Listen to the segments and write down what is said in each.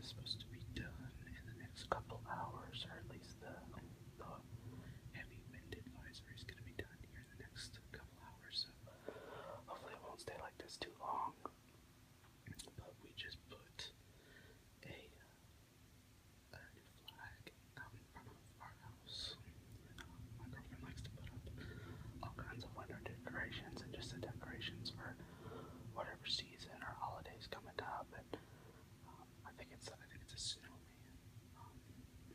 is supposed to be done in the next couple hours, or at least the heavy wind advisory is going to be done here in the next couple hours. So hopefully it won't stay like this too long. But we just put a new flag out in front of our house. My girlfriend likes to put up all kinds of winter decorations and just the decorations for whatever season or holidays coming up. And I think it's a snowman,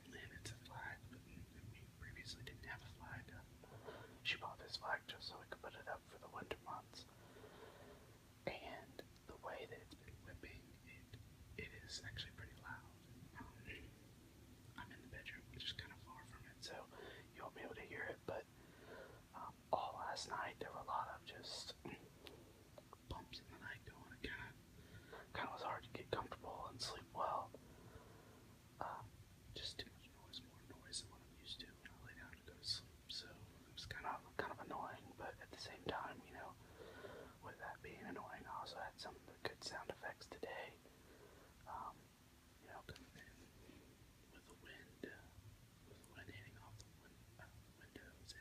and it's a flag. But we previously didn't have a flag. She bought this flag just so we could put it up for the winter months. And the way that it's been whipping, it is actually pretty loud. I'm in the bedroom, which is kind of far from it, so you won't be able to hear it. But all last night there were a lot of just bumps in the night going. It kind of was hard to get comfortable and sleep well. Just too much noise, more noise than what I'm used to when I lay down to go to sleep. So it was kind of annoying, but at the same time, with that being annoying, I also had some of the good sound effects today. Coming in with the wind hitting off the windows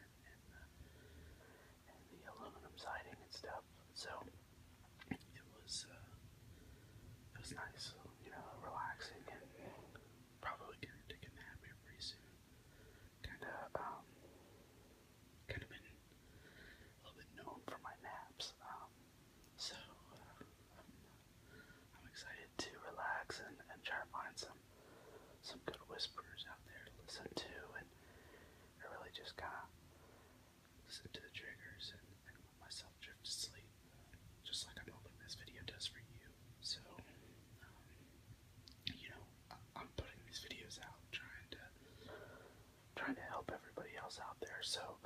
and the aluminum siding and stuff. So it was nice, relaxing, and probably gonna take a nap here pretty soon. Kind of been a little bit known for my naps. So I'm excited to relax and try to find some good whispers out there to listen to, and really just kind of listen to the triggers and let myself drift to sleep, just like I'm hoping this video does for you. So, I'm putting these videos out, trying to help everybody else out there. So,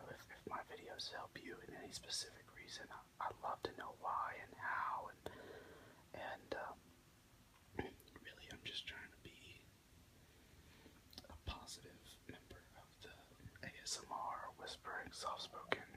if my videos help you in any specific reason, I'd love to know why and how, and really, I'm just trying to be a positive member of the ASMR, whispering, soft-spoken